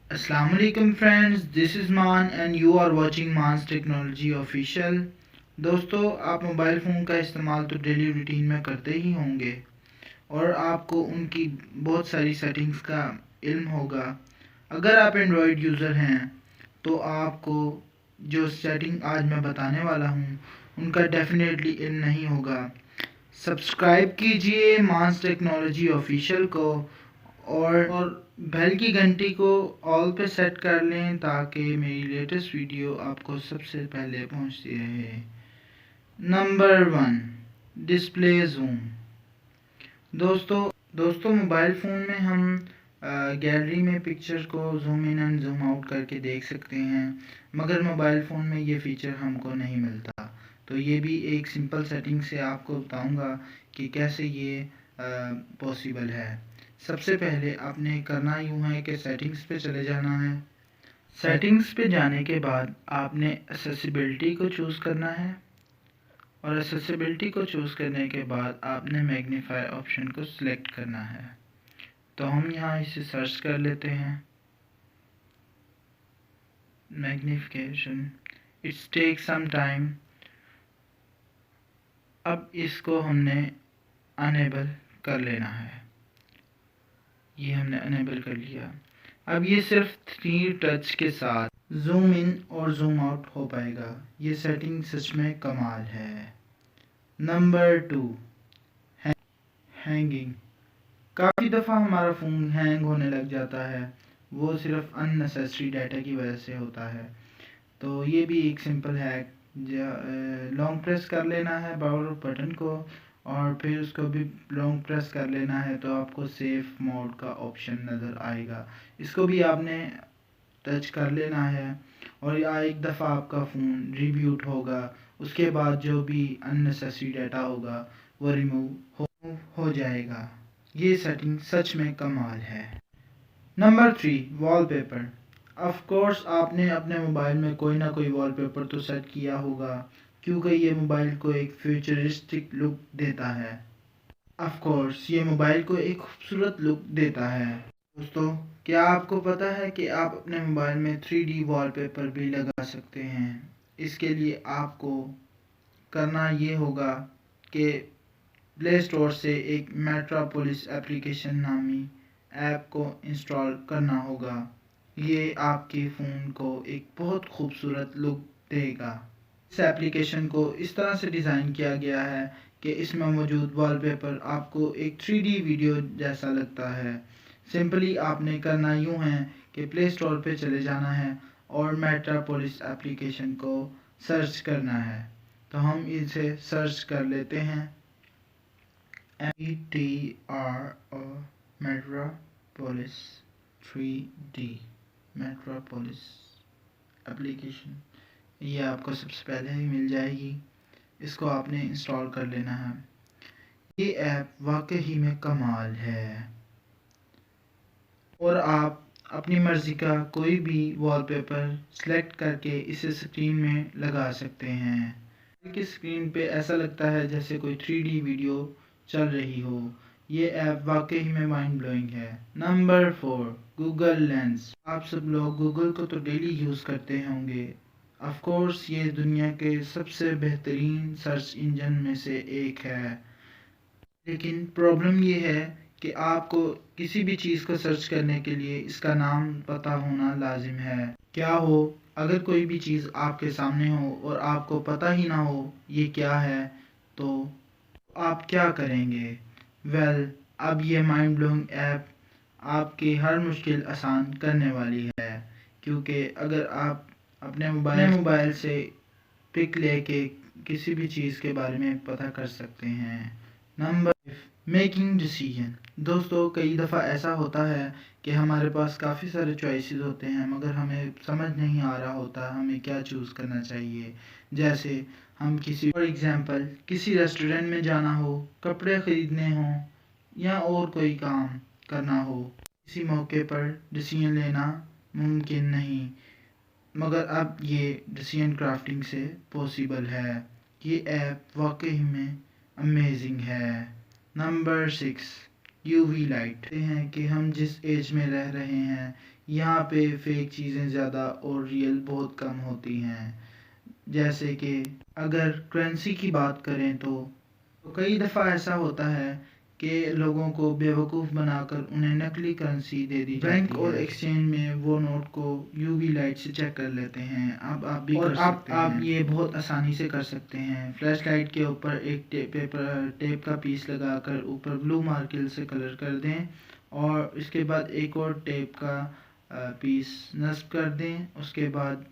Assalamualaikum friends, this is Man and you are watching Man's Technology Official। दोस्तों, आप mobile phone का इस्तेमाल तो डेली रूटीन में करते ही होंगे और आपको उनकी बहुत सारी सेटिंग्स का इल्म होगा। अगर आप एंड्रॉयड यूज़र हैं तो आपको जो सेटिंग आज मैं बताने वाला हूँ उनका डेफिनेटली इल्म नहीं होगा। सब्सक्राइब कीजिए मांस टेक्नोलॉजी ऑफिशियल को और बेल की घंटी को ऑल पे सेट कर लें ताकि मेरी लेटेस्ट वीडियो आपको सबसे पहले पहुंचती रहे। Number 1, display zoom. दोस्तों मोबाइल फ़ोन में हम गैलरी में पिक्चर को zoom in and zoom out करके देख सकते हैं, मगर मोबाइल फ़ोन में ये फ़ीचर हमको नहीं मिलता। तो ये भी एक सिंपल सेटिंग से आपको बताऊंगा कि कैसे ये पॉसिबल है। सबसे पहले आपने करना यूँ है कि सेटिंग्स पे चले जाना है। सेटिंग्स पे जाने के बाद आपने एक्सेसिबिलिटी को चूज़ करना है और एक्सेसिबिलिटी को चूज़ करने के बाद आपने मैग्नीफाई ऑप्शन को सिलेक्ट करना है। तो हम यहाँ इसे सर्च कर लेते हैं, magnification. It's take some time. अब इसको हमने अनेबल कर लेना है। ये हमने अनेबल कर लिया। अब ये सिर्फ 3 टच के साथ जूम इन और जूम आउट हो पाएगा। ये सेटिंग सच में कमाल है। Number 2, hanging. काफ़ी दफ़ा हमारा फ़ोन हैंग होने लग जाता है, वो सिर्फ अननेसेसरी डाटा की वजह से होता है। तो ये भी एक सिंपल हैक, लॉन्ग प्रेस कर लेना है पावर बटन को और फिर उसको भी लॉन्ग प्रेस कर लेना है तो आपको सेफ मोड का ऑप्शन नज़र आएगा। इसको भी आपने टच कर लेना है और या एक दफ़ा आपका फ़ोन रिबूट होगा, उसके बाद जो भी अननेसेसरी डाटा होगा वो रिमूव हो जाएगा। ये सेटिंग सच में कमाल है। Number 3, wallpaper. ऑफ कोर्स आपने अपने मोबाइल में कोई ना कोई वॉलपेपर तो सेट किया होगा, क्योंकि ये मोबाइल को एक फ्यूचरिस्टिक लुक देता है। ऑफ कोर्स ये मोबाइल को एक खूबसूरत लुक देता है। दोस्तों, क्या आपको पता है कि आप अपने मोबाइल में 3D वॉलपेपर भी लगा सकते हैं? इसके लिए आपको करना ये होगा कि प्ले स्टोर से एक मेट्रोपोलिस एप्लीकेशन नामी ऐप को इंस्टॉल करना होगा। ये आपके फ़ोन को एक बहुत खूबसूरत लुक देगा। इस एप्लीकेशन को इस तरह से डिज़ाइन किया गया है कि इसमें मौजूद वॉलपेपर आपको एक 3D वीडियो जैसा लगता है। सिंपली आपने करना यूँ है कि प्ले स्टोर पे चले जाना है और मेट्रोपोलिस एप्लीकेशन को सर्च करना है। तो हम इसे सर्च कर लेते हैं, METRO, metropolis 3D metropolis application. ये आपको सबसे पहले ही मिल जाएगी। इसको आपने इंस्टॉल कर लेना है। ये ऐप वाकई में कमाल है और आप अपनी मर्ज़ी का कोई भी वॉलपेपर सेलेक्ट करके इसे स्क्रीन में लगा सकते हैं कि स्क्रीन पे ऐसा लगता है जैसे कोई 3D वीडियो चल रही हो। ये ऐप वाकई में माइंड ब्लोइंग है। Number 4, Google lens. आप सब लोग गूगल को तो डेली यूज़ करते होंगे। ऑफ कोर्स ये दुनिया के सबसे बेहतरीन सर्च इंजन में से एक है, लेकिन प्रॉब्लम ये है कि आपको किसी भी चीज़ को सर्च करने के लिए इसका नाम पता होना लाजिम है। क्या हो अगर कोई भी चीज़ आपके सामने हो और आपको पता ही ना हो ये क्या है, तो आप क्या करेंगे? वेल, अब ये माइंड ब्लोइंग ऐप आपकी हर मुश्किल आसान करने वाली है, क्योंकि अगर आप अपने मोबाइल से पिक लेके किसी भी चीज़ के बारे में पता कर सकते हैं। Number 5, making decision. दोस्तों, कई दफ़ा ऐसा होता है कि हमारे पास काफ़ी सारे चॉइसेस होते हैं, मगर हमें समझ नहीं आ रहा होता हमें क्या चूज़ करना चाहिए। जैसे हम फॉर एग्ज़ाम्पल किसी रेस्टोरेंट में जाना हो, कपड़े ख़रीदने हों या और कोई काम करना हो, किसी मौके पर डिसीजन लेना मुमकिन नहीं, मगर अब ये डिसीजन क्राफ्टिंग से पॉसिबल है। ये ऐप वाकई में अमेजिंग है। नंबर 6, यूवी लाइट हैं कि हम जिस एज में रह रहे हैं यहाँ पे फेक चीज़ें ज़्यादा और रियल बहुत कम होती हैं। जैसे कि अगर करेंसी की बात करें तो कई दफ़ा ऐसा होता है कि लोगों को बेवकूफ़ बनाकर उन्हें नकली करेंसी दे दी जाती है। बैंक और एक्सचेंज में वो नोट को यूवी लाइट से चेक कर लेते हैं। अब आप भी कर सकते हैं। आप ये बहुत आसानी से कर सकते हैं। फ्लैश लाइट के ऊपर एक टेप का पीस लगाकर ऊपर ब्लू मार्कर से कलर कर दें और इसके बाद एक और टेप का पीस नस्ब कर दें। उसके बाद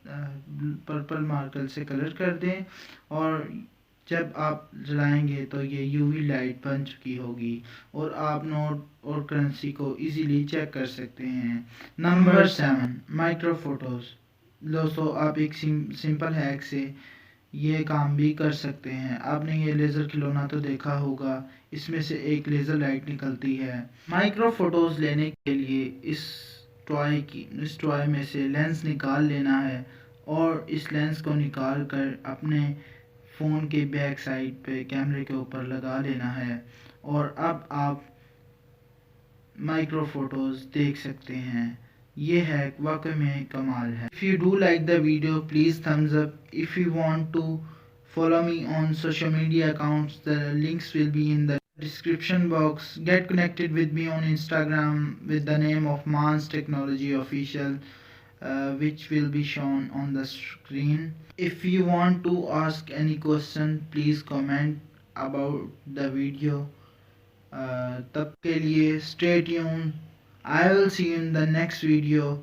पर्पल मार्कर से कलर कर दें और जब आप जलाएंगे तो ये यूवी लाइट बन चुकी होगी और आप नोट और करेंसी को इजीली चेक कर सकते हैं। Number 7, micro photos. दोस्तों आप एक सिंपल हैक से ये काम भी कर सकते हैं। आपने ये लेज़र खिलौना तो देखा होगा, इसमें से एक लेज़र लाइट निकलती है। माइक्रो फोटोज़ लेने के लिए इस टॉय में से लेंस निकाल लेना है और इस लेंस को निकाल कर अपने फ़ोन के बैक साइड पे कैमरे के ऊपर लगा लेना है और अब आप माइक्रो फोटोज़ देख सकते हैं। ये हैक वाकई में कमाल है। If you do like the video please thumbs up. If you want to follow me on social media accounts, the links will be in the description box. Get connected with me on Instagram with the name of Mans Technology Official, which will be shown on the screen. If you want to ask any question please comment about the video. तब के लिए stay tuned. I will see you in the next video.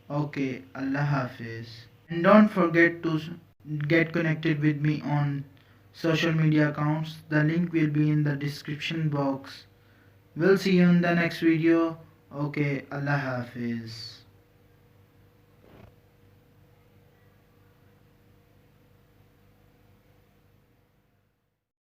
Okay, Allah Hafiz. And don't forget to get connected with me on social media accounts. The link will be in the description box. We'll see you in the next video. Okay, Allah Hafiz.